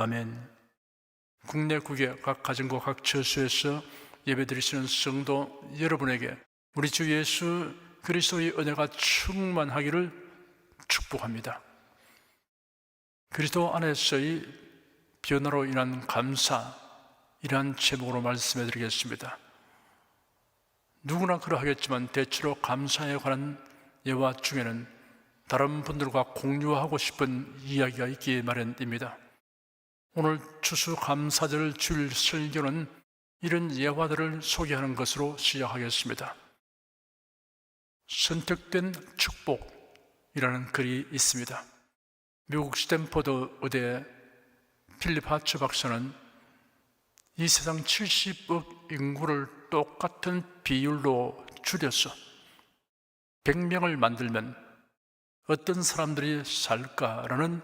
아멘. 국내국의 각 가정과 각 처소에서 예배드리시는 성도 여러분에게 우리 주 예수 그리스도의 은혜가 충만하기를 축복합니다. 그리스도 안에서의 변화로 인한 감사, 이러한 제목으로 말씀해 드리겠습니다. 누구나 그러하겠지만 대체로 감사에 관한 예화 중에는 다른 분들과 공유하고 싶은 이야기가 있기 마련입니다. 오늘 추수감사절 주일 설교는 이런 예화들을 소개하는 것으로 시작하겠습니다. 선택된 축복이라는 글이 있습니다. 미국 스탠포드 의대 필립 하츠 박사는 이 세상 70억 인구를 똑같은 비율로 줄여서 100명을 만들면 어떤 사람들이 살까라는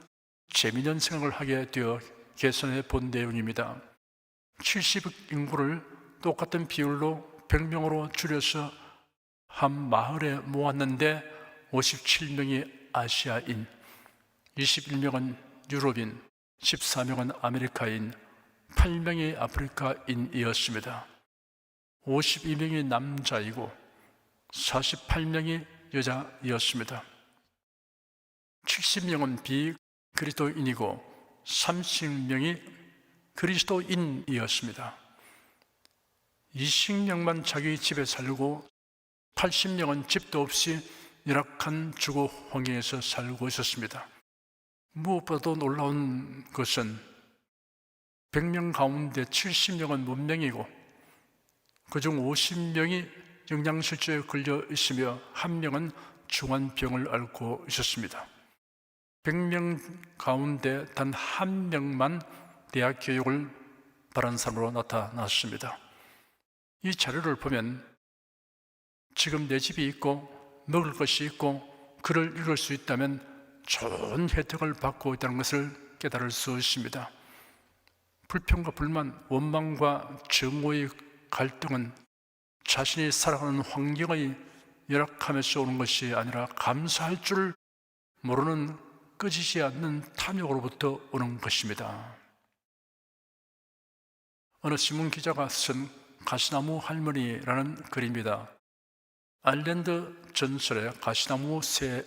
재미있는 생각을 하게 되어 개선해 본 내용입니다. 70억 인구를 똑같은 비율로 100명으로 줄여서 한 마을에 모았는데 57명이 아시아인, 21명은 유럽인, 14명은 아메리카인, 8명이 아프리카인이었습니다. 52명이 남자이고 48명이 여자이었습니다. 70명은 비그리스도인이고 30명이 그리스도인이었습니다. 20명만 자기 집에 살고 80명은 집도 없이 열악한 주거 환경에서 살고 있었습니다. 무엇보다도 놀라운 것은 100명 가운데 70명은 문맹이고 그중 50명이 영양실조에 걸려 있으며 1명은 중환병을 앓고 있었습니다. 100명 가운데 단 1명만 대학 교육을 바란 사람으로 나타났습니다. 이 자료를 보면 지금 내 집이 있고 먹을 것이 있고 글을 읽을 수 있다면 좋은 혜택을 받고 있다는 것을 깨달을 수 있습니다. 불평과 불만, 원망과 정오의 갈등은 자신이 살아가는 환경의 열악함에서 오는 것이 아니라 감사할 줄 모르는 꺼지지 않는 탐욕으로부터 오는 것입니다. 어느 신문 기자가 쓴 가시나무 할머니라는 글입니다. 아일랜드 전설의 가시나무 새의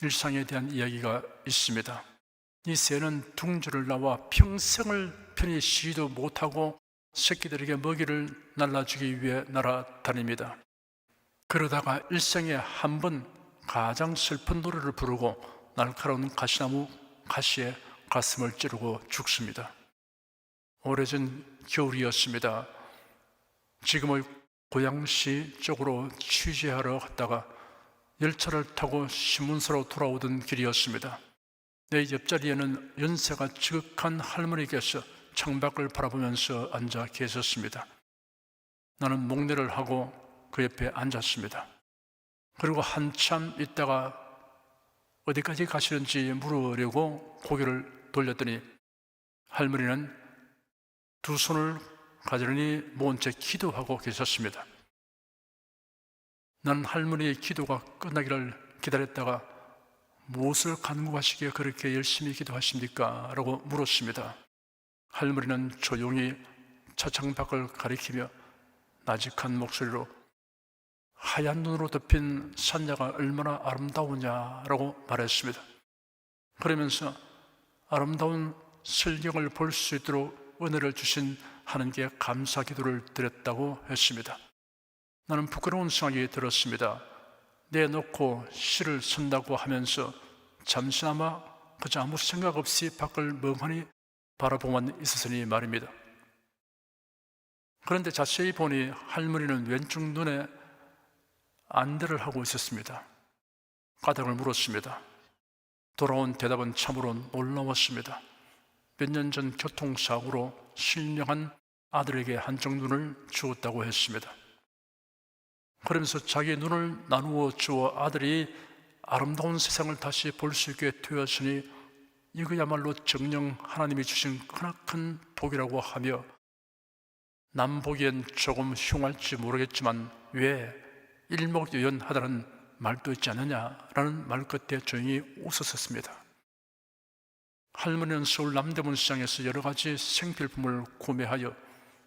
일상에 대한 이야기가 있습니다. 이 새는 둥지를 나와 평생을 편히 쉬지도 못하고 새끼들에게 먹이를 날라주기 위해 날아다닙니다. 그러다가 일생에 한 번 가장 슬픈 노래를 부르고 날카로운 가시나무 가시에 가슴을 찌르고 죽습니다. 오래전 겨울이었습니다. 지금의 고양시 쪽으로 취재하러 갔다가 열차를 타고 신문사로 돌아오던 길이었습니다. 내 옆자리에는 연세가 지극한 할머니께서 창밖을 바라보면서 앉아 계셨습니다. 나는 목례를 하고 그 옆에 앉았습니다. 그리고 한참 있다가 어디까지 가시는지 물으려고 고개를 돌렸더니 할머니는 두 손을 가지런히 모은 채 기도하고 계셨습니다. 난 할머니의 기도가 끝나기를 기다렸다가 무엇을 간구하시기에 그렇게 열심히 기도하십니까? 라고 물었습니다. 할머니는 조용히 차창 밖을 가리키며 나직한 목소리로 하얀 눈으로 덮인 산야가 얼마나 아름다우냐라고 말했습니다. 그러면서 아름다운 설경을 볼 수 있도록 은혜를 주신 하나님께 감사 기도를 드렸다고 했습니다. 나는 부끄러운 생각이 들었습니다. 내놓고 시를 쓴다고 하면서 잠시나마 그저 아무 생각 없이 밖을 멍하니 바라보고만 있었으니 말입니다. 그런데 자세히 보니 할머니는 왼쪽 눈에 안대를 하고 있었습니다. 까닭을 물었습니다. 돌아온 대답은 참으로 놀라웠습니다. 몇 년 전 교통사고로 실명한 아들에게 한쪽 눈을 주었다고 했습니다. 그러면서 자기 눈을 나누어 주어 아들이 아름다운 세상을 다시 볼 수 있게 되었으니 이거야말로 정녕 하나님이 주신 크나큰 복이라고 하며 남 보기엔 조금 흉할지 모르겠지만 왜 일목요연하다는 말도 있지 않느냐라는 말 끝에 조용히 웃었습니다. 할머니는 서울 남대문 시장에서 여러 가지 생필품을 구매하여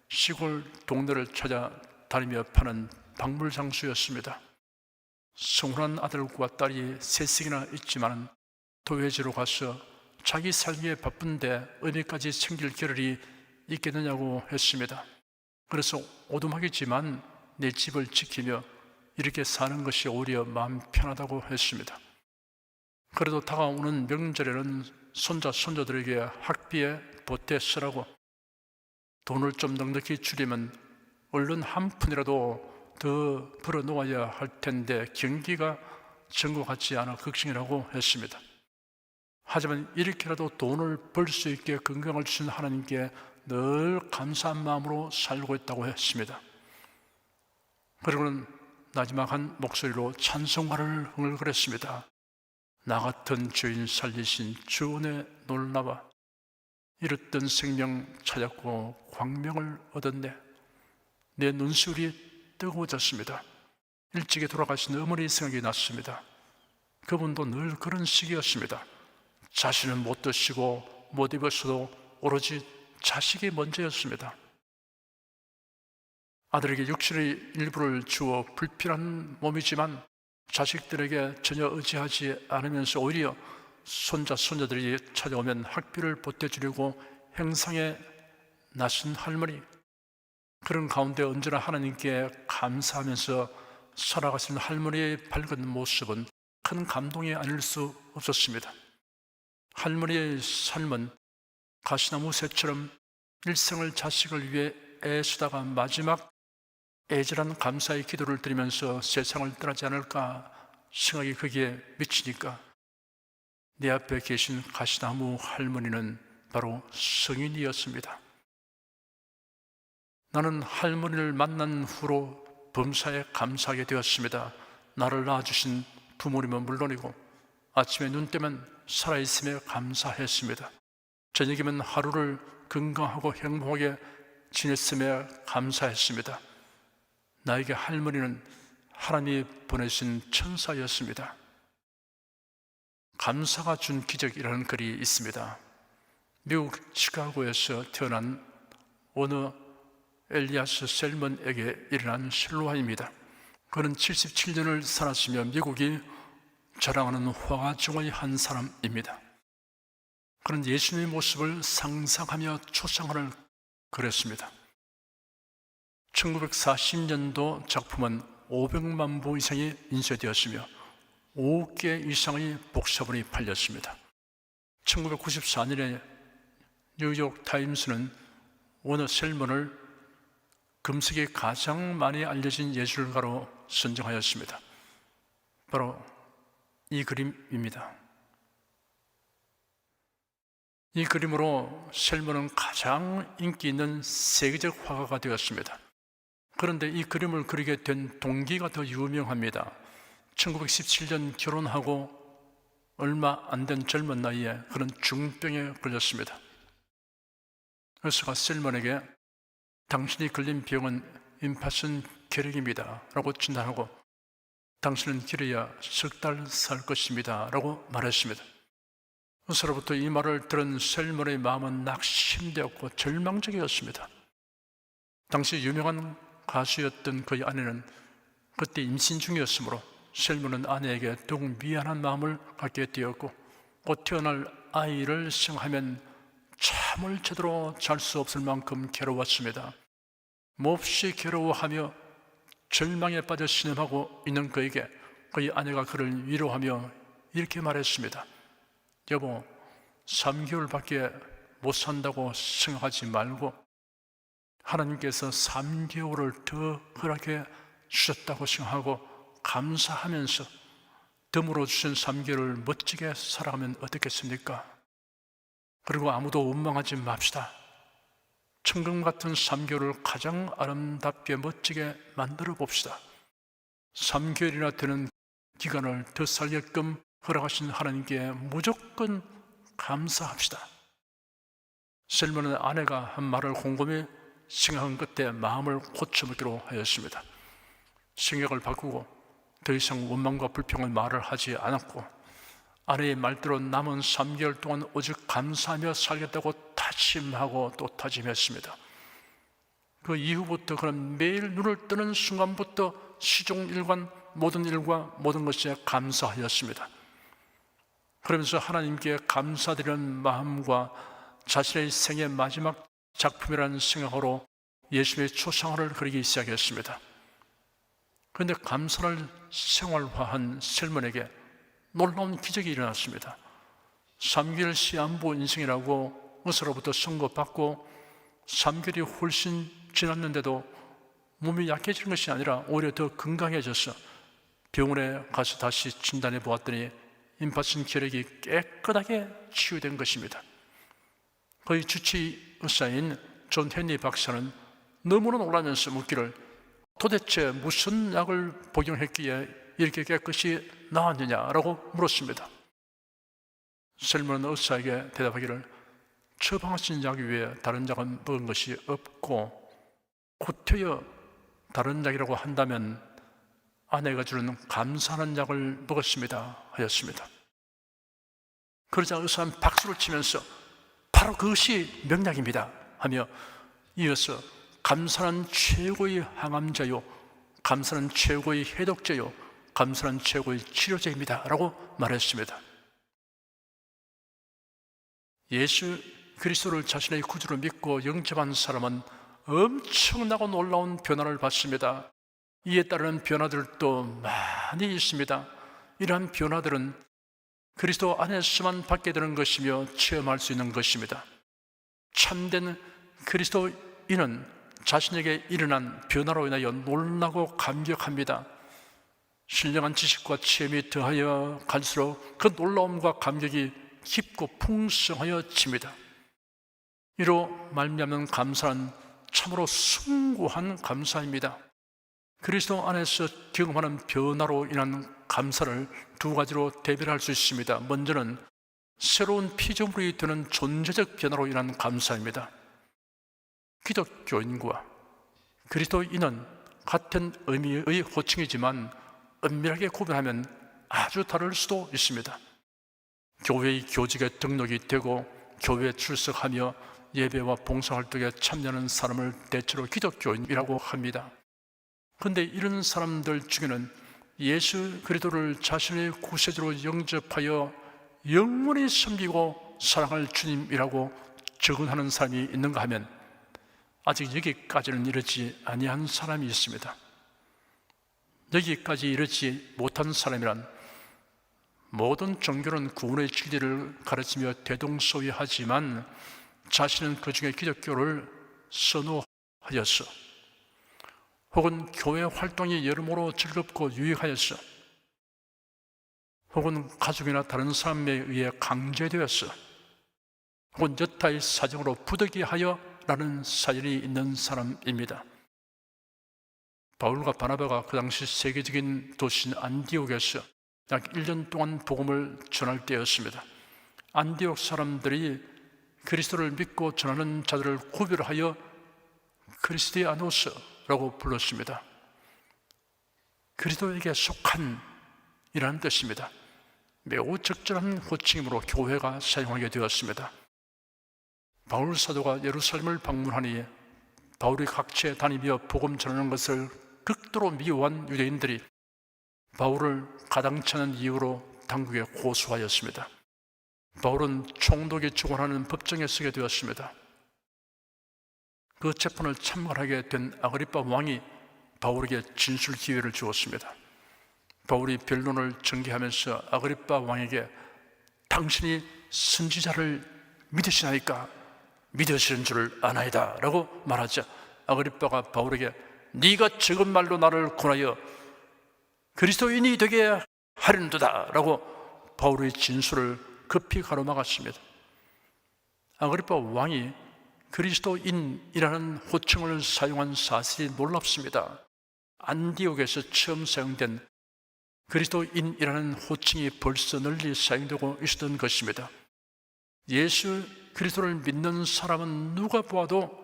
시골 동네를 찾아 다니며 파는 박물장수였습니다. 성훈한 아들과 딸이 셋씩이나 있지만 도회지로 가서 자기 살기에 바쁜데 어디까지 챙길 겨를이 있겠느냐고 했습니다. 그래서 오두막이지만 내 집을 지키며 이렇게 사는 것이 오히려 마음 편하다고 했습니다. 그래도 다가오는 명절에는 손자, 손자들에게 학비에 보태 쓰라고 돈을 좀 넉넉히 줄이면 얼른 한 푼이라도 더 벌어 놓아야 할 텐데 경기가 전과 같지 않아 걱정이라고 했습니다. 하지만 이렇게라도 돈을 벌 수 있게 건강을 주신 하나님께 늘 감사한 마음으로 살고 있다고 했습니다. 그리고는 나지막한 목소리로 찬송가를 흥얼거렸습니다. 나 같은 죄인 살리신 주 은혜 놀라와 잃었던 생명 찾았고 광명을 얻었네. 내 눈시울이 뜨거워졌습니다. 일찍이 돌아가신 어머니 생각이 났습니다. 그분도 늘 그런 시기였습니다. 자신은 못 드시고 못 입었어도 오로지 자식이 먼저였습니다. 아들에게 육신의 일부를 주어 불필요한 몸이지만 자식들에게 전혀 의지하지 않으면서 오히려 손자, 손자들이 찾아오면 학비를 보태주려고 행상에 나선 할머니, 그런 가운데 언제나 하나님께 감사하면서 살아가시는 할머니의 밝은 모습은 큰 감동이 아닐 수 없었습니다. 할머니의 삶은 가시나무 새처럼 일생을 자식을 위해 애쓰다가 마지막 애절한 감사의 기도를 드리면서 세상을 떠나지 않을까 생각이 거기에 미치니까 내 앞에 계신 가시나무 할머니는 바로 성인이었습니다. 나는 할머니를 만난 후로 범사에 감사하게 되었습니다. 나를 낳아주신 부모님은 물론이고 아침에 눈 뜨면 살아있음에 감사했습니다. 저녁이면 하루를 건강하고 행복하게 지냈음에 감사했습니다. 나에게 할머니는 하나님이 보내신 천사였습니다. 감사가 준 기적이라는 글이 있습니다. 미국 시카고에서 태어난 어느 엘리아스 셀먼에게 일어난 실로아입니다. 그는 77년을 살았으며 미국이 자랑하는 화가 중의 한 사람입니다. 그는 예수님의 모습을 상상하며 초상화를 그렸습니다. 1940년도 작품은 500만 부 이상이 인쇄되었으며 5억 개 이상의 복사본이 팔렸습니다. 1994년에 뉴욕 타임스는 워너 셀먼을 금세계 가장 많이 알려진 예술가로 선정하였습니다. 바로 이 그림입니다. 이 그림으로 셀먼은 가장 인기 있는 세계적 화가가 되었습니다. 그런데 이 그림을 그리게 된 동기가 더 유명합니다. 1917년 결혼하고 얼마 안 된 젊은 나이에 그런 중병에 걸렸습니다. 의사가 셀먼에게 당신이 걸린 병은 임파선 결핵입니다 라고 진단하고 당신은 길어야 석 달 살 것입니다 라고 말했습니다. 의사로부터 이 말을 들은 셀먼의 마음은 낙심되었고 절망적이었습니다. 당시 유명한 가수였던 그의 아내는 그때 임신 중이었으므로 셀먼은 아내에게 더욱 미안한 마음을 갖게 되었고 곧 태어날 아이를 생각하면 잠을 제대로 잘 수 없을 만큼 괴로웠습니다. 몹시 괴로워하며 절망에 빠져 신음하고 있는 그에게 그의 아내가 그를 위로하며 이렇게 말했습니다. 여보, 3개월밖에 못 산다고 생각하지 말고 하나님께서 3개월을 더 허락해 주셨다고 생각하고 감사하면서 덤으로 주신 3개월을 멋지게 살아가면 어떻겠습니까? 그리고 아무도 원망하지 맙시다. 천금 같은 3개월을 가장 아름답게 멋지게 만들어 봅시다. 3개월이나 되는 기간을 더 살게끔 허락하신 하나님께 무조건 감사합시다. 셀먼은 아내가 한 말을 곰곰이 생각한 끝에 마음을 고쳐먹기로 하였습니다. 생각을 바꾸고 더 이상 원망과 불평을 말을 하지 않았고 아내의 말대로 남은 3개월 동안 오직 감사하며 살겠다고 다짐하고 또 다짐했습니다. 그 이후부터 그는 매일 눈을 뜨는 순간부터 시종일관 모든 일과 모든 것에 감사하였습니다. 그러면서 하나님께 감사드리는 마음과 자신의 생애 마지막 작품이라는 생각으로 예수의 초상화를 그리기 시작했습니다. 그런데 감사를 생활화한 셀먼에게 놀라운 기적이 일어났습니다. 3개월 시한부 인생이라고 의사로부터 선고받고 3개월이 훨씬 지났는데도 몸이 약해진 것이 아니라 오히려 더 건강해져서 병원에 가서 다시 진단해 보았더니 임파선 결핵이 깨끗하게 치유된 것입니다. 거의 주치 의사인 존 헨리 박사는 너무나 놀라면서 묻기를 도대체 무슨 약을 복용했기에 이렇게 깨끗이 나았느냐라고 물었습니다. 셀먼은 의사에게 대답하기를 처방하신 약 외에 다른 약은 먹은 것이 없고 곧되어 다른 약이라고 한다면 아내가 주는 감사하는 약을 먹었습니다 하였습니다. 그러자 의사는 박수를 치면서 바로 그것이 명약입니다 하며 이어서 감사는 최고의 항암제요, 감사는 최고의 해독제요, 감사는 최고의 치료제입니다 라고 말했습니다. 예수 그리스도를 자신의 구주로 믿고 영접한 사람은 엄청나고 놀라운 변화를 받습니다. 이에 따르는 변화들도 많이 있습니다. 이러한 변화들은 그리스도 안에서만 받게 되는 것이며 체험할 수 있는 것입니다. 참된 그리스도인은 자신에게 일어난 변화로 인하여 놀라고 감격합니다. 신령한 지식과 체험이 더하여 갈수록 그 놀라움과 감격이 깊고 풍성하여집니다. 이로 말미암는 감사는 참으로 숭고한 감사입니다. 그리스도 안에서 경험하는 변화로 인한 감사를 두 가지로 대별할 수 있습니다. 먼저는 새로운 피조물이 되는 존재적 변화로 인한 감사입니다. 기독교인과 그리스도인은 같은 의미의 호칭이지만 엄밀하게 구분하면 아주 다를 수도 있습니다. 교회의 교직에 등록이 되고 교회에 출석하며 예배와 봉사활동에 참여하는 사람을 대체로 기독교인이라고 합니다. 그런데 이런 사람들 중에는 예수 그리스도를 자신의 구세주로 영접하여 영원히 섬기고 사랑할 주님이라고 증언하는 사람이 있는가 하면 아직 여기까지는 이르지 아니한 사람이 있습니다. 여기까지 이르지 못한 사람이란 모든 종교는 구원의 진리를 가르치며 대동소이하지만 자신은 그 중에 기독교를 선호하여서 혹은 교회 활동이 여러모로 즐겁고 유익하여서 혹은 가족이나 다른 사람에 의해 강제되어서 혹은 여타의 사정으로 부득이하여 라는 사연이 있는 사람입니다. 바울과 바나바가 그 당시 세계적인 도시인 안디옥에서 약 1년 동안 복음을 전할 때였습니다. 안디옥 사람들이 그리스도를 믿고 전하는 자들을 구별하여 크리스티아노스라고 불렀습니다. 그리스도에게 속한 이라는 뜻입니다. 매우 적절한 호칭이므로 교회가 사용하게 되었습니다. 바울 사도가 예루살렘을 방문하니 바울이 각지에 다니며 복음 전하는 것을 극도로 미워한 유대인들이 바울을 가당치 않은 이유로 당국에 고소하였습니다. 바울은 총독이 주관하는 법정에 서게 되었습니다. 그 재판을 참관하게 된 아그리빠 왕이 바울에게 진술 기회를 주었습니다. 바울이 변론을 전개하면서 아그리빠 왕에게 당신이 선지자를 믿으시나이까? 믿으시는 줄을 아나이다 라고 말하자 아그리빠가 바울에게 네가 적은 말로 나를 권하여 그리스도인이 되게 하려는도다 라고 바울의 진술을 급히 가로막았습니다. 아그리빠 왕이 그리스도인이라는 호칭을 사용한 사실이 놀랍습니다. 안디옥에서 처음 사용된 그리스도인이라는 호칭이 벌써 널리 사용되고 있었던 것입니다. 예수 그리스도를 믿는 사람은 누가 보아도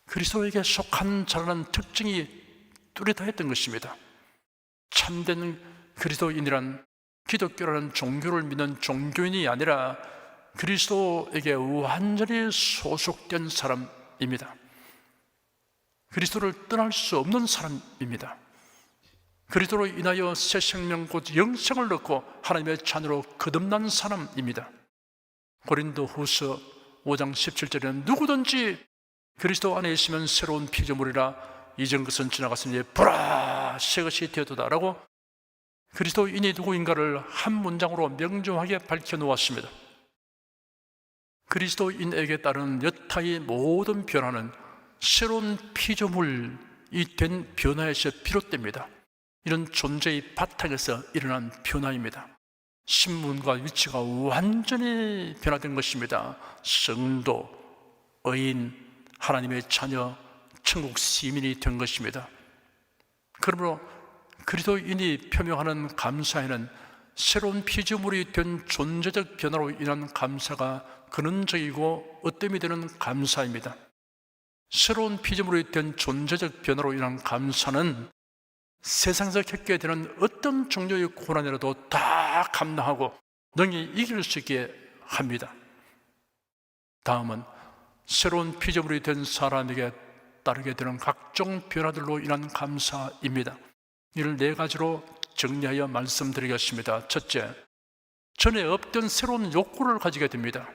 그리스도에게 속한 자라는 특징이 뚜렷했던 것입니다. 참된 그리스도인이란 기독교라는 종교를 믿는 종교인이 아니라 그리스도에게 완전히 소속된 사람입니다. 그리스도를 떠날 수 없는 사람입니다. 그리스도로 인하여 새 생명 곧 영생을 얻고 하나님의 자녀로 거듭난 사람입니다. 고린도후서 5장 17절에는 누구든지 그리스도 안에 있으면 새로운 피조물이라 이전 것은 지나갔으니 보라 새 것이 되었도다 라고 그리스도인이 누구인가를 한 문장으로 명료하게 밝혀놓았습니다. 그리스도인에게 따른 여타의 모든 변화는 새로운 피조물이 된 변화에서 비롯됩니다. 이런 존재의 바탕에서 일어난 변화입니다. 신분과 위치가 완전히 변화된 것입니다. 성도, 의인, 하나님의 자녀, 천국 시민이 된 것입니다. 그러므로 그리스도인이 표명하는 감사에는 새로운 피조물이 된 존재적 변화로 인한 감사가 근원적이고 어뜸이 되는 감사입니다. 새로운 피조물이 된 존재적 변화로 인한 감사는 세상에서 겪게 되는 어떤 종류의 고난이라도 다 감당하고 능히 이길 수 있게 합니다. 다음은 새로운 피조물이 된 사람에게 따르게 되는 각종 변화들로 인한 감사입니다. 이를 4가지로 정리하여 말씀드리겠습니다. 첫째, 전에 없던 새로운 욕구를 가지게 됩니다.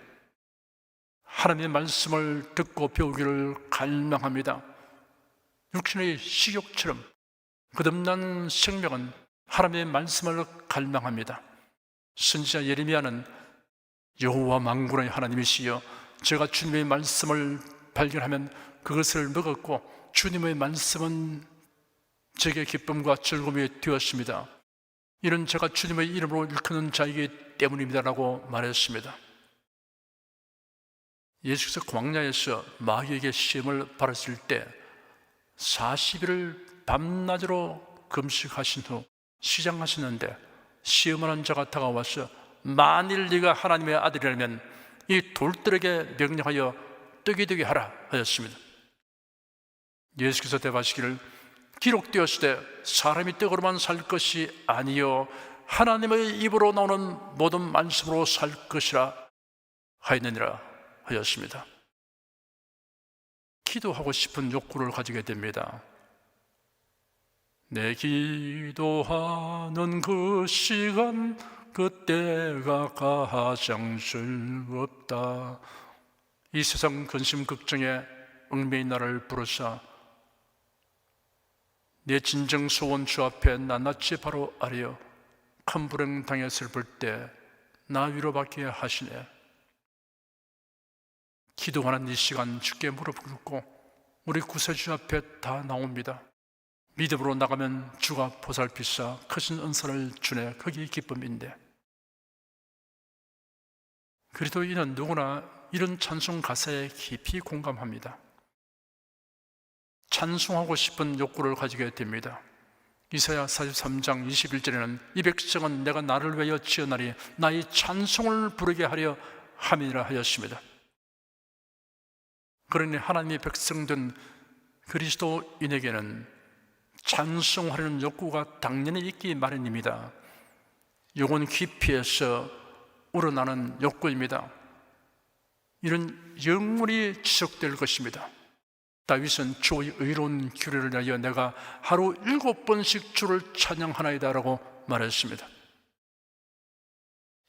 하나님의 말씀을 듣고 배우기를 갈망합니다. 육신의 식욕처럼 거듭난 생명은 하나님의 말씀을 갈망합니다. 선지자 예레미야는 여호와 만군의 하나님이시여 제가 주님의 말씀을 발견하면 그것을 먹었고 주님의 말씀은 제게 기쁨과 즐거움이 되었습니다. 이는 제가 주님의 이름으로 일컫는 자이기 때문입니다 라고 말했습니다. 예수께서 광야에서 마귀에게 시험을 받았을 때 40일을 밤낮으로 금식하신 후 시장하시는데 시험하는 자가 다가와서 만일 네가 하나님의 아들이라면 이 돌들에게 명령하여 떡이 되게 하라 하였습니다. 예수께서 대답하시기를 기록되었으되 사람이 떡으로만 살 것이 아니요 하나님의 입으로 나오는 모든 말씀으로 살 것이라 하였느니라 하였습니다. 기도하고 싶은 욕구를 가지게 됩니다. 내 기도하는 그 시간 그때가 가장 즐겁다. 이 세상 근심 걱정에 얽매인 나를 부르사 내 진정 소원 주 앞에 낱낱이 바로 아뢰어 큰 불행 당해 슬플 때 나 위로받게 하시네. 기도하는 이 시간 주께 무릎 꿇고 우리 구세주 앞에 다 나옵니다. 믿음으로 나가면 주가 보살피사 크신 은사를 주네. 그게 기쁨인데 그리스도인은 누구나 이런 찬송 가사에 깊이 공감합니다. 찬송하고 싶은 욕구를 가지게 됩니다. 이사야 43장 21절에는 이 백성은 내가 나를 위하여 지어나리 나의 찬송을 부르게 하려 함이라 하였습니다. 그러니 하나님의 백성된 그리스도인에게는 찬송하려는 욕구가 당연히 있기 마련입니다. 영혼 깊이에서 우러나는 욕구입니다. 이런 영원히 지속될 것입니다. 다윗은 주의 의로운 규례를 위하여 내가 하루 7번씩 주를 찬양하나이다 라고 말했습니다.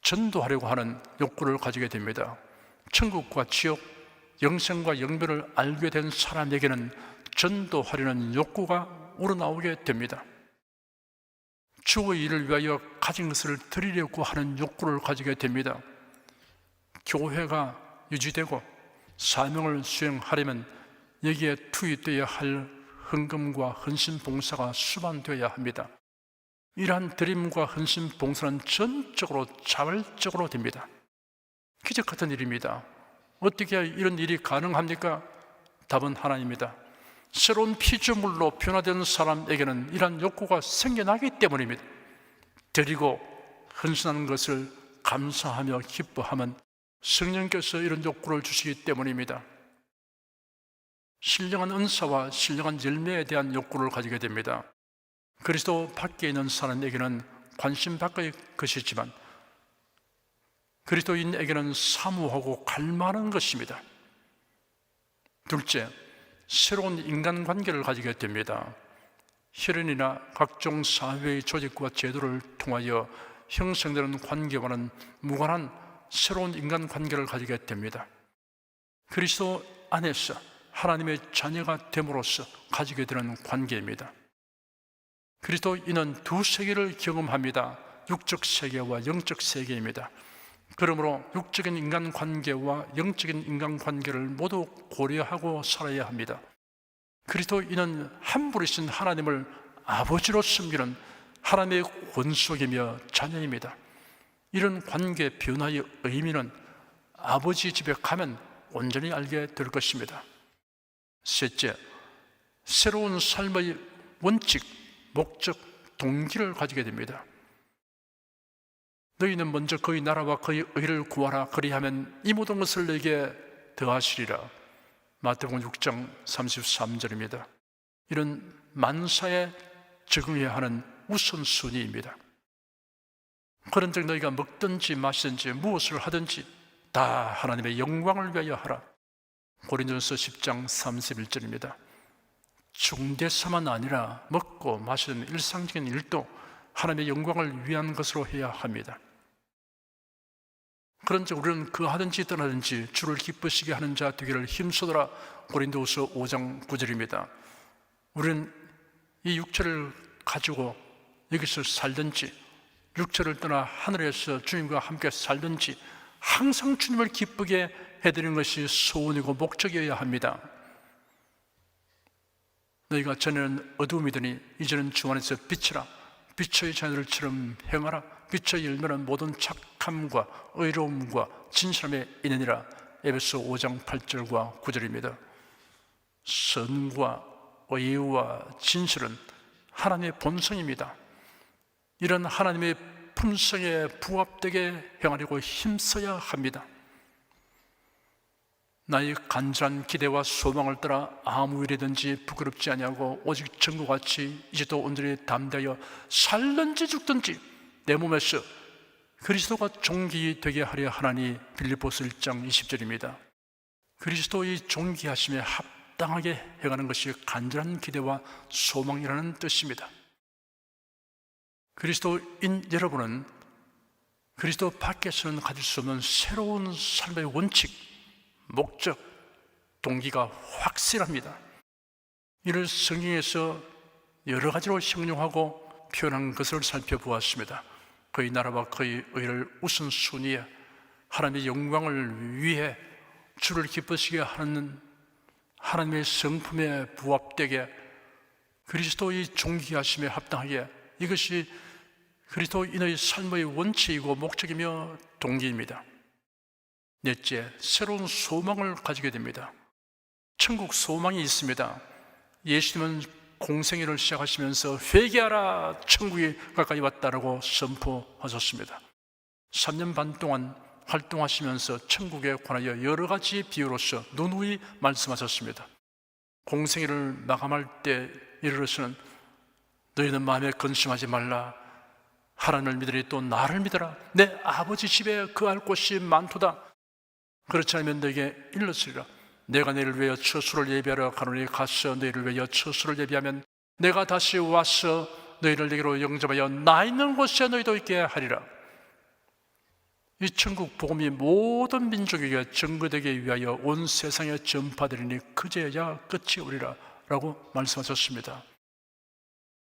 전도하려고 하는 욕구를 가지게 됩니다. 천국과 지옥, 영생과 영별을 알게 된 사람에게는 전도하려는 욕구가 우러나오게 됩니다. 주의 일을 위하여 가진 것을 드리려고 하는 욕구를 가지게 됩니다. 교회가 유지되고 사명을 수행하려면 여기에 투입되어야 할 헌금과 헌신 봉사가 수반되어야 합니다. 이러한 드림과 헌신 봉사는 전적으로 자발적으로 됩니다. 기적 같은 일입니다. 어떻게 이런 일이 가능합니까? 답은 하나님입니다. 새로운 피조물로 변화된 사람에게는 이러한 욕구가 생겨나기 때문입니다. 드리고 헌신하는 것을 감사하며 기뻐하면 성령께서 이런 욕구를 주시기 때문입니다. 신령한 은사와 신령한 열매에 대한 욕구를 가지게 됩니다. 그리스도 밖에 있는 사람에게는 관심 밖의 것이지만 그리스도인에게는 사모하고 갈망하는 것입니다. 둘째, 새로운 인간관계를 가지게 됩니다. 혈연이나 각종 사회의 조직과 제도를 통하여 형성되는 관계와는 무관한 새로운 인간관계를 가지게 됩니다. 그리스도 안에서 하나님의 자녀가 됨으로써 가지게 되는 관계입니다. 그리스도인은 두 세계를 경험합니다. 육적 세계와 영적 세계입니다. 그러므로 육적인 인간관계와 영적인 인간관계를 모두 고려하고 살아야 합니다. 그리스도인은 한 분이신 하나님을 아버지로 섬기는 하나님의 권속이며 자녀입니다. 이런 관계 변화의 의미는 아버지 집에 가면 온전히 알게 될 것입니다. 셋째, 새로운 삶의 원칙, 목적, 동기를 가지게 됩니다. 너희는 먼저 그의 나라와 그의 의를 구하라. 그리하면 이 모든 것을 너에게 더하시리라. 마태복음 6장 33절입니다. 이런 만사에 적응해야 하는 우선순위입니다. 그런즉 너희가 먹든지 마시든지 무엇을 하든지 다 하나님의 영광을 위하여 하라. 고린도전서 10장 31절입니다. 중대사만 아니라 먹고 마시는 일상적인 일도 하나님의 영광을 위한 것으로 해야 합니다. 그런즉 우리는 그 하든지 떠나든지 주를 기쁘시게 하는 자 되기를 힘쓰더라. 고린도후서 5장 9절입니다. 우리는 이 육체를 가지고 여기서 살든지 육체를 떠나 하늘에서 주님과 함께 살든지 항상 주님을 기쁘게 해드리는 것이 소원이고 목적이어야 합니다. 너희가 전에는 어두움이더니 이제는 주 안에서 빛이라. 빛의 자녀들처럼 행하라. 빛의 열매는 모든 착함과 의로움과 진실함에 있느니라. 에베소 5장 8절과 9절입니다. 선과 의와 진실은 하나님의 본성입니다. 이런 하나님의 품성에 부합되게 행하려고 힘써야 합니다. 나의 간절한 기대와 소망을 따라 아무 일이든지 부끄럽지 아니하고 오직 전구같이 이제도 온전히 담대하여 살든지 죽든지 내 몸에서 그리스도가 존귀되게 하려 하나니. 빌립보서 1장 20절입니다. 그리스도의 존귀하심에 합당하게 행하는 것이 간절한 기대와 소망이라는 뜻입니다. 그리스도인 여러분은 그리스도 밖에서는 가질 수 없는 새로운 삶의 원칙, 목적, 동기가 확실합니다. 이를 성경에서 여러 가지로 형용하고 표현한 것을 살펴보았습니다. 그의 나라와 그의 의를 우선순위에 하나님의 영광을 위해 주를 기쁘시게 하는 하나님의 성품에 부합되게 그리스도의 존귀하심에 합당하게, 이것이 그리스도인의 삶의 원칙이고 목적이며 동기입니다. 넷째, 새로운 소망을 가지게 됩니다. 천국 소망이 있습니다. 예수님은 공생애를 시작하시면서 회개하라, 천국이 가까이 왔다라고 선포하셨습니다. 3년 반 동안 활동하시면서 천국에 관하여 여러 가지 비유로서 누누이 말씀하셨습니다. 공생애를 마감할 때 이르러서는 너희는 마음에 근심하지 말라. 하나님을 믿으리 또 나를 믿어라. 내 아버지 집에 거할 곳이 많도다. 그렇지 않으면 너에게 일렀으리라. 내가 너희를 위하여 처소를 예비하러 가노니 가서 너희를 위하여 처소를 예비하면 내가 다시 와서 너희를 내게로 영접하여 나 있는 곳에 너희도 있게 하리라. 이 천국 복음이 모든 민족에게 전거되기 위하여 온 세상에 전파되리니 그제야 끝이 오리라 라고 말씀하셨습니다.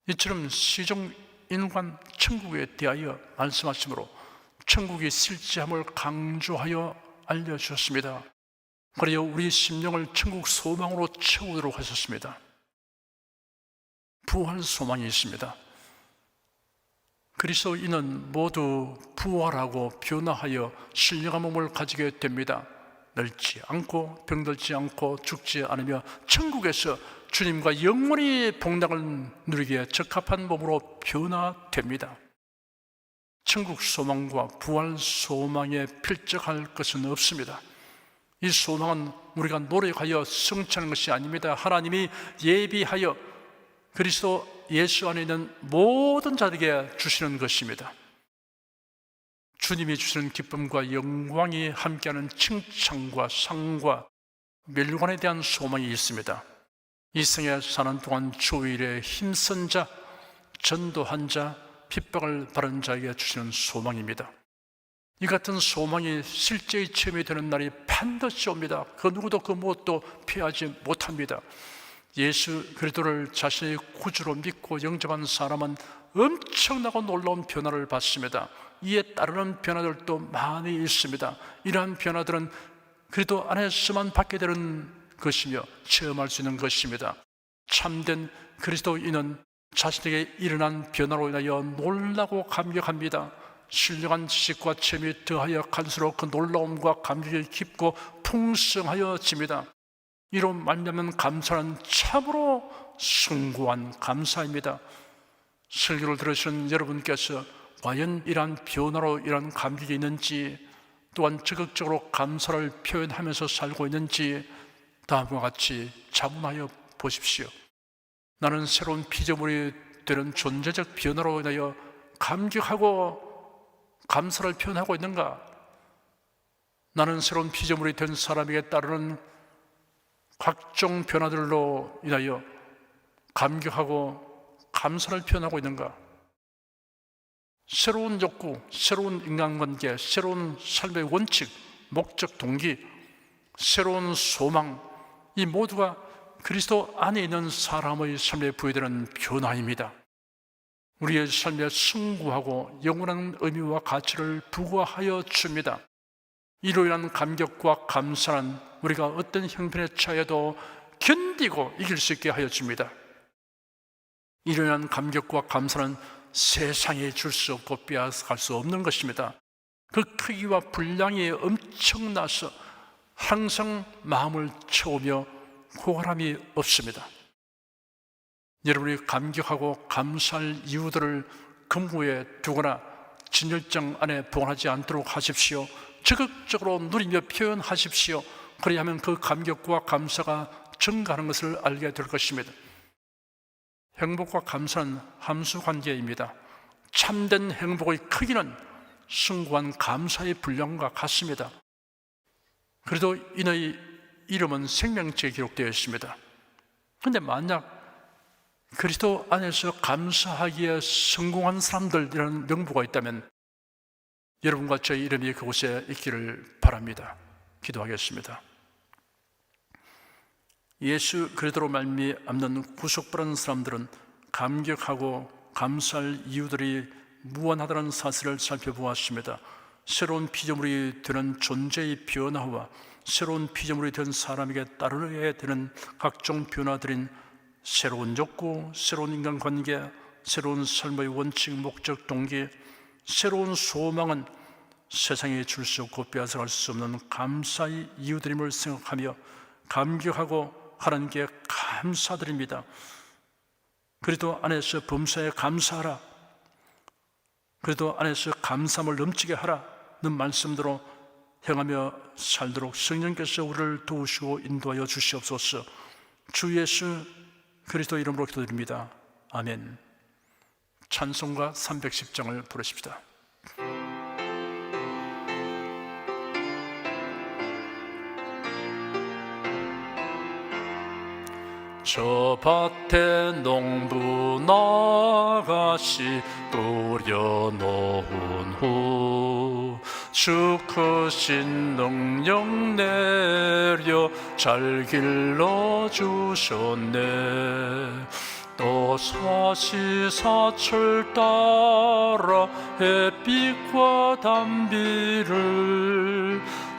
이처럼 시종인관 천국에 대하여 말씀하시므로 천국의 실제함을 강조하여 알려주셨습니다. 그래야 우리 심령을 천국 소망으로 채우도록 하셨습니다. 부활 소망이 있습니다. 그리스도인은 모두 부활하고 변화하여 신령한 몸을 가지게 됩니다. 늙지 않고 병들지 않고 죽지 않으며 천국에서 주님과 영원히 복락을 누리기에 적합한 몸으로 변화됩니다. 천국 소망과 부활 소망에 필적할 것은 없습니다. 이 소망은 우리가 노력하여 성취하는 것이 아닙니다. 하나님이 예비하여 그리스도 예수 안에 있는 모든 자들에게 주시는 것입니다. 주님이 주시는 기쁨과 영광이 함께하는 칭찬과 상과 멸관에 대한 소망이 있습니다. 이 생에 사는 동안 주일에 힘쓴 자, 전도한 자, 핍박을 받은 자에게 주시는 소망입니다. 이 같은 소망이 실제의 체험이 되는 날이 반드시 옵니다. 그 누구도 그 무엇도 피하지 못합니다. 예수 그리스도를 자신의 구주로 믿고 영접한 사람은 엄청나고 놀라운 변화를 받습니다. 이에 따르는 변화들도 많이 있습니다. 이러한 변화들은 그리스도 안에서만 받게 되는 것이며 체험할 수 있는 것입니다. 참된 그리스도인은 자신에게 일어난 변화로 인하여 놀라고 감격합니다. 신령한 지식과 체험이 더하여 갈수록 그 놀라움과 감격이 깊고 풍성하여집니다. 이로 말미암은 감사는 참으로 숭고한 감사입니다. 설교를 들으시는 여러분께서 과연 이러한 변화로 이러한 감격이 있는지, 또한 적극적으로 감사를 표현하면서 살고 있는지 다음과 같이 자문하여 보십시오. 나는 새로운 피조물이 되는 존재적 변화로 인하여 감격하고 감사를 표현하고 있는가? 나는 새로운 피조물이 된 사람에게 따르는 각종 변화들로 인하여 감격하고 감사를 표현하고 있는가? 새로운 욕구, 새로운 인간관계, 새로운 삶의 원칙, 목적, 동기, 새로운 소망, 이 모두가 그리스도 안에 있는 사람의 삶에 부여되는 변화입니다. 우리의 삶에 숭고하고 영원한 의미와 가치를 부과하여 줍니다. 이로 인한 감격과 감사는 우리가 어떤 형편에 처해도 견디고 이길 수 있게 하여 줍니다. 이로 인한 감격과 감사는 세상에 줄 수 없고 빼앗아갈 수 없는 것입니다. 그 크기와 분량이 엄청나서 항상 마음을 채우며 고갈함이 없습니다. 여러분이 감격하고 감사할 이유들을 금고에 두거나 진열장 안에 보관하지 않도록 하십시오. 적극적으로 누리며 표현하십시오. 그리하면 그 감격과 감사가 증가하는 것을 알게 될 것입니다. 행복과 감사는 함수관계입니다. 참된 행복의 크기는 숭고한 감사의 분량과 같습니다. 그래도 이의 이름은 생명체에 기록되어 있습니다. 그런데 만약 그리스도 안에서 감사하기에 성공한 사람들이라는 명부가 있다면 여러분과 저의 이름이 그곳에 있기를 바랍니다. 기도하겠습니다. 예수 그리스도로 말미암는 구속받은 사람들은 감격하고 감사할 이유들이 무한하다는 사실을 살펴보았습니다. 새로운 피조물이 되는 존재의 변화와 새로운 피조물이 된 사람에게 따르게 되는 각종 변화들인 새로운 욕구, 새로운 인간관계, 새로운 삶의 원칙, 목적, 동기, 새로운 소망은 세상에 줄 수 없고 빼앗아갈 수 없는 감사의 이유들임을 생각하며 감격하고 하나님께 감사드립니다. 그래도 안에서 범사에 감사하라, 그래도 안에서 감사함을 넘치게 하라는 말씀대로 행하며 살도록 성령께서 우리를 도우시고 인도하여 주시옵소서. 주 예수 그리스도 이름으로 기도드립니다. 아멘. 찬송가 310장을 부르십시다. 저 밭에 농부 나가시 뿌려놓은 후 주 크신 능력 내려 잘 길러주셨네. 또 사시사철 따라 햇빛과 단비를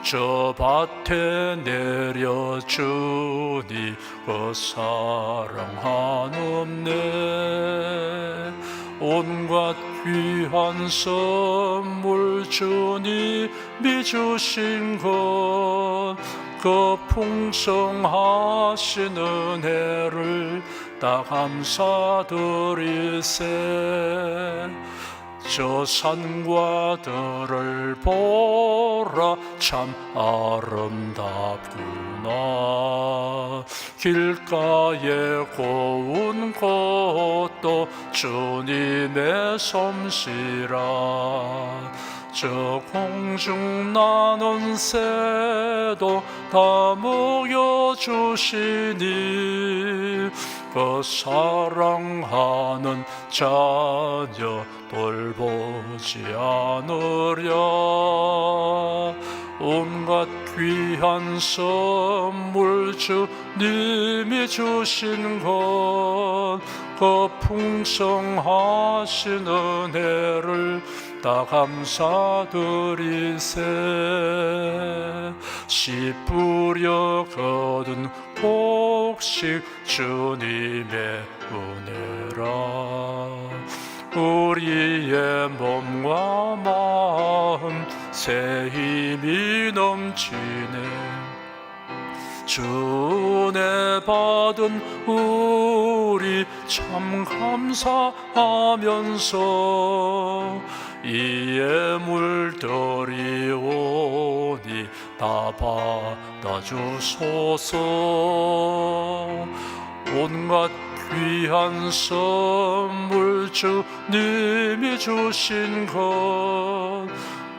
저 밭에 내려주니 그 사랑하옵네. 온갖 귀한 선물 주님이 주신 것, 그 풍성하신 은혜를 다 감사드리세. 저 산과 들을 보라 참 아름답구나. 길가에 고운 것도 주님의 솜씨라. 저 공중 나는 새도 다 먹여주시니 그 사랑하는 자녀 돌보지 않으랴. 온갖 귀한 선물 주님이 주신 것, 그 풍성하신 은혜를 다 감사드리세. 씨 뿌려 거둔 곡식 주님의 은혜라. 우리의 몸과 마음 새 힘이 넘치네. 주은혜 받은 우리 참 감사하면서 이에 물들이 오니 다 받아주소서. 온갖 귀한 선물 주님이 주신 것,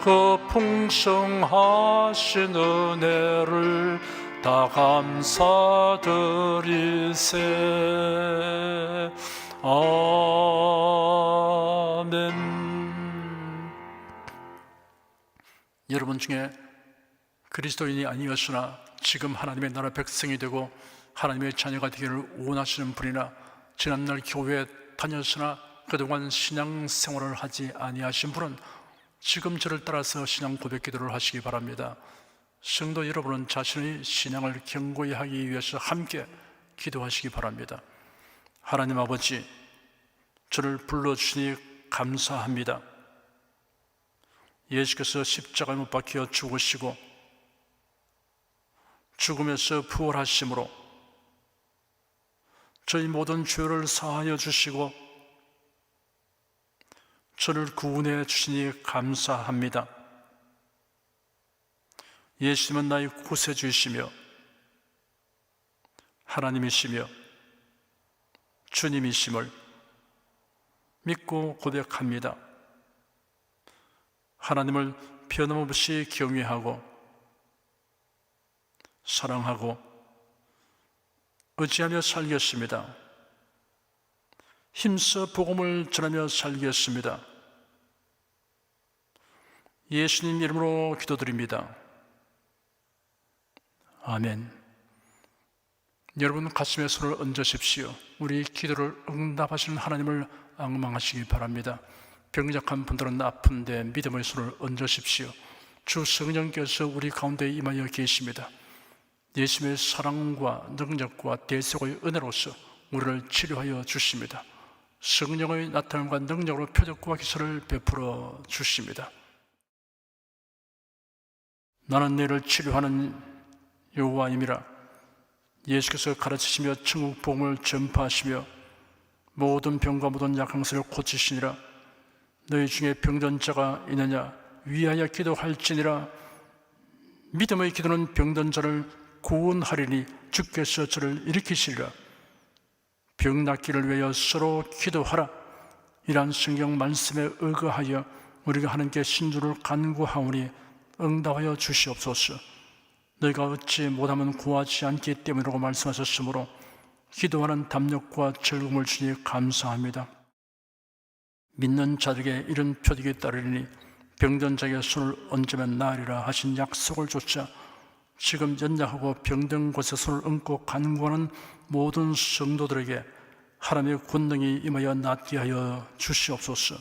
그 풍성하신 은혜를 다 감사드리세. 아멘. 여러분 중에 그리스도인이 아니었으나 지금 하나님의 나라 백성이 되고 하나님의 자녀가 되기를 원하시는 분이나 지난날 교회에 다녔으나 그동안 신앙생활을 하지 아니하신 분은 지금 저를 따라서 신앙 고백 기도를 하시기 바랍니다. 성도 여러분은 자신의 신앙을 견고히 하기 위해서 함께 기도하시기 바랍니다. 하나님 아버지, 저를 불러주시니 감사합니다. 예수께서 십자가에 못 박혀 죽으시고 죽음에서 부활하심으로 저희 모든 죄를 사하여 주시고 저를 구원해 주시니 감사합니다. 예수님은 나의 구세주이시며 하나님이시며 주님이심을 믿고 고백합니다. 하나님을 변함없이 경외하고 사랑하고 의지하며 살겠습니다. 힘써 복음을 전하며 살겠습니다. 예수님 이름으로 기도드립니다. 아멘. 여러분 가슴에 손을 얹으십시오. 우리 기도를 응답하시는 하나님을 앙망하시기 바랍니다. 병약한 분들은 아픈데 믿음의 손을 얹으십시오. 주 성령께서 우리 가운데 임하여 계십니다. 예수님의 사랑과 능력과 대속의 은혜로서 우리를 치료하여 주십니다. 성령의 나타남과 능력으로 표적과 기사를 베풀어 주십니다. 나는 너를 치료하는 여호와임이라. 예수께서 가르치시며 천국 복음을 전파하시며 모든 병과 모든 약한 것을 고치시니라. 너희 중에 병든 자가 있느냐? 위하여 기도할지니라. 믿음의 기도는 병든 자를 구원하리니 주께서 저를 일으키시리라. 병 낫기를 위하여 서로 기도하라. 이러한 성경 말씀에 의거하여 우리가 하나님께 신주를 간구하오니 응답하여 주시옵소서. 너희가 얻지 못하면 구하지 않기 때문이라고 말씀하셨으므로 기도하는 담력과 즐거움을 주니 감사합니다. 믿는 자들에게 이런 표적이 따르리니 병든 자에게 손을 얹으면 나으리라 하신 약속을 좇아 지금 연약하고 병든 곳에 손을 얹고 간구하는 모든 성도들에게 하나님의 권능이 임하여 낫게 하여 주시옵소서.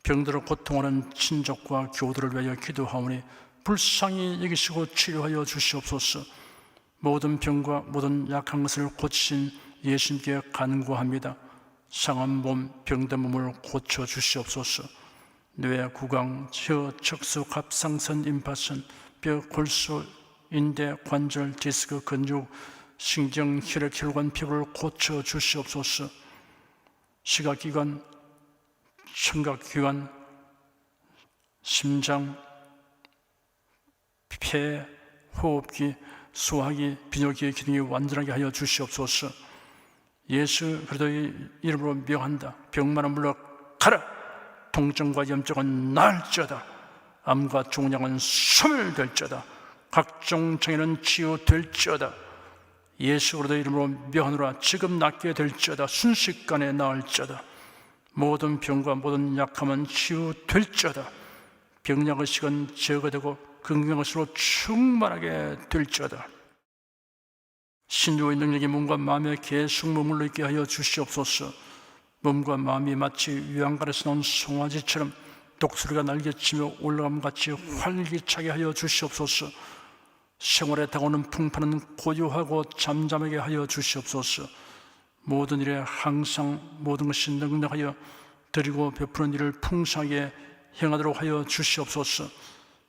병들어 고통하는 친족과 교우들을 위하여 기도하오니 불쌍히 여기시고 치료하여 주시옵소서. 모든 병과 모든 약한 것을 고치신 예수님께 간구합니다. 상한 몸, 병든 몸을 고쳐 주시옵소서. 뇌, 구강, 혀, 척수, 갑상선, 임파선, 뼈, 골수, 인대, 관절, 디스크, 근육, 신경, 혈액, 혈관, 피부를 고쳐 주시옵소서. 시각기관, 청각기관, 심장, 폐, 호흡기, 소화기, 비뇨기의 기능이 완전하게 하여 주시옵소서. 예수 그리스도의 이름으로 명한다. 병만은 물러가라. 통증과 염증은 나을지어다. 암과 종양은 소멸될지어다. 각종 장애는 치유될지어다. 예수 그리스도의 이름으로 명하노라. 지금 낫게 될지어다. 순식간에 나을지어다. 모든 병과 모든 약함은 치유될지어다. 병약의 시간 제거되고 건강의 수로 충만하게 될지어다. 신유의 능력이 몸과 마음에 계속 머물러 있게 하여 주시옵소서. 몸과 마음이 마치 유황가에서 나온 송아지처럼 독수리가 날개치며 올라감같이 활기차게 하여 주시옵소서. 생활에 다가오는 풍파는 고요하고 잠잠하게 하여 주시옵소서. 모든 일에 항상 모든 것이 능력하여 드리고 베푸는 일을 풍성하게 행하도록 하여 주시옵소서.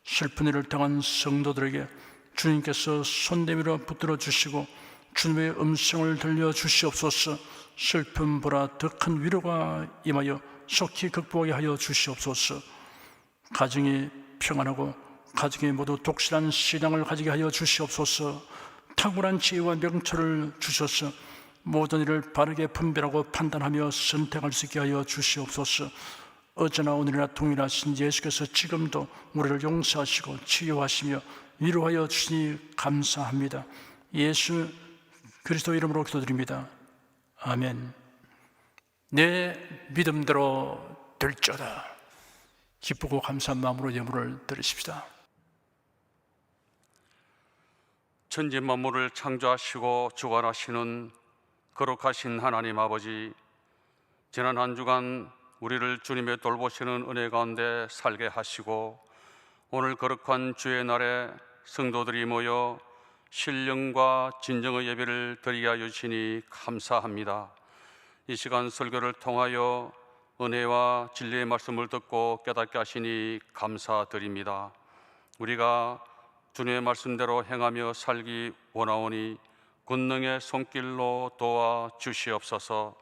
슬픈 일을 당한 성도들에게 주님께서 손 내밀어 붙들어 주시고 주님의 음성을 들려 주시옵소서. 슬픔보다 더 큰 위로가 임하여 속히 극복하게 하여 주시옵소서. 가정이 평안하고 가정이 모두 독실한 신앙을 가지게 하여 주시옵소서. 탁월한 지혜와 명철을 주셔서 모든 일을 바르게 분별하고 판단하며 선택할 수 있게 하여 주시옵소서. 어제나 오늘이나 동일하신 예수께서 지금도 우리를 용서하시고 치유하시며 위로하여 주시니 감사합니다. 예수 그리스도 이름으로 기도드립니다. 아멘. 내 믿음대로 될지어다. 기쁘고 감사한 마음으로 예물을 드리십시다. 천지 만물을 창조하시고 주관하시는 거룩하신 하나님 아버지, 지난 한 주간 우리를 주님의 돌보시는 은혜 가운데 살게 하시고 오늘 거룩한 주의 날에 성도들이 모여 신령과 진정의 예배를 드리게 하여 주시니 감사합니다. 이 시간 설교를 통하여 은혜와 진리의 말씀을 듣고 깨닫게 하시니 감사드립니다. 우리가 주님의 말씀대로 행하며 살기 원하오니 권능의 손길로 도와 주시옵소서.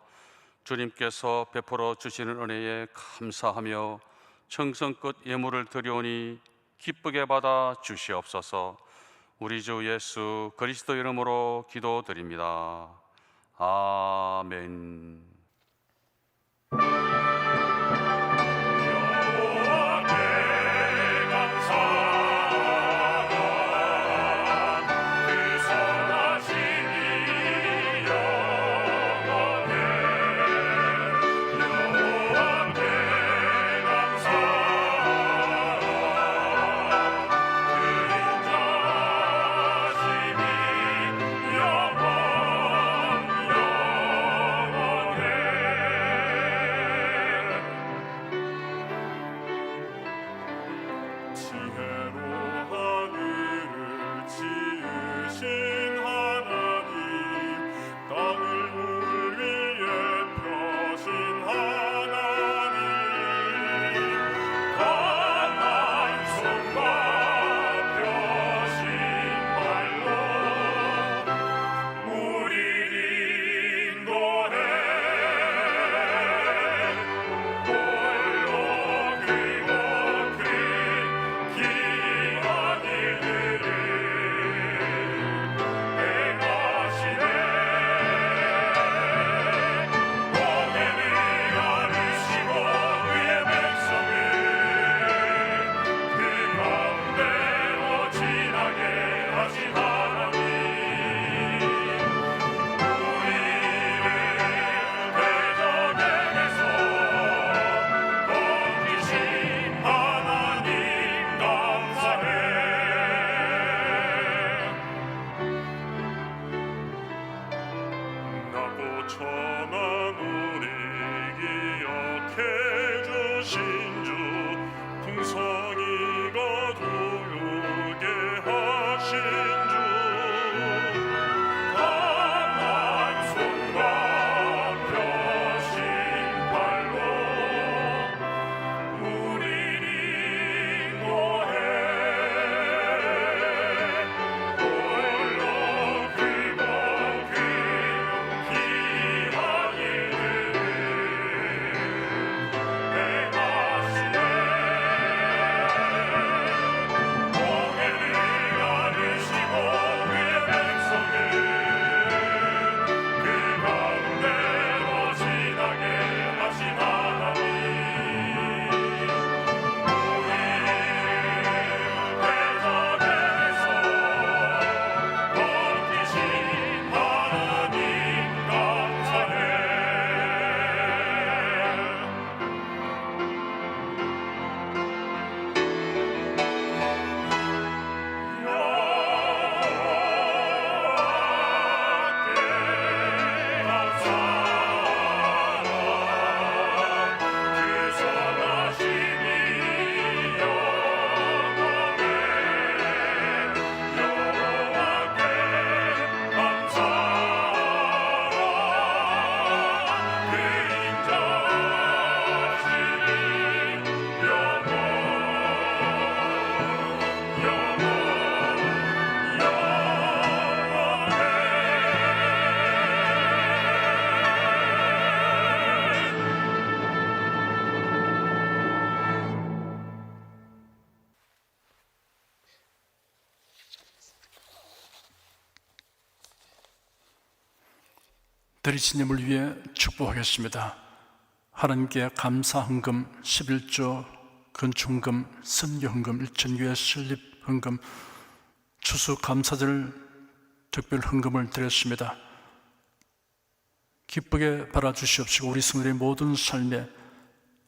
주님께서 베풀어 주시는 은혜에 감사하며 정성껏 예물을 드려오니 기쁘게 받아 주시옵소서. 우리 주 예수 그리스도 이름으로 기도드립니다. 아멘. 드리시님을 위해 축복하겠습니다. 하나님께 감사 헌금, 11조, 건축헌금, 선교헌금, 일천교회 설립헌금, 추수감사절 특별 헌금을 드렸습니다. 기쁘게 바라주시옵시고 우리 성도의 모든 삶에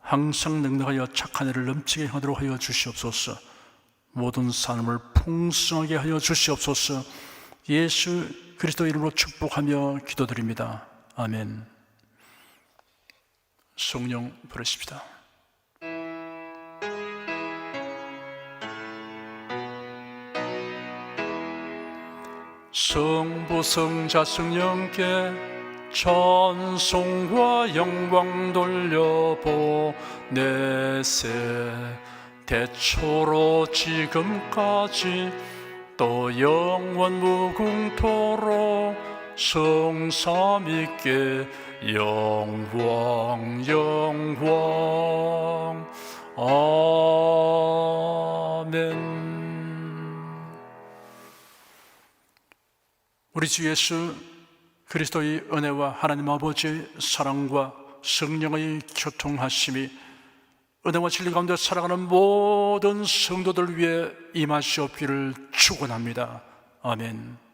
항상 넉넉하여 착한 일을 넘치게 하도록 하여 주시옵소서. 모든 삶을 풍성하게 하여 주시옵소서. 예수 그리스도 이름으로 축복하며 기도드립니다. 아멘. 성령 부르십시다. 성부 성자 성령께 찬송과 영광 돌려보내세. 대초로 지금까지 또 영원 무궁토록 성삼위께 영광 영광. 아멘. 우리 주 예수 그리스도의 은혜와 하나님 아버지의 사랑과 성령의 교통하심이 은혜와 진리 가운데 살아가는 모든 성도들 위해 임하시옵기를 축원합니다. 아멘.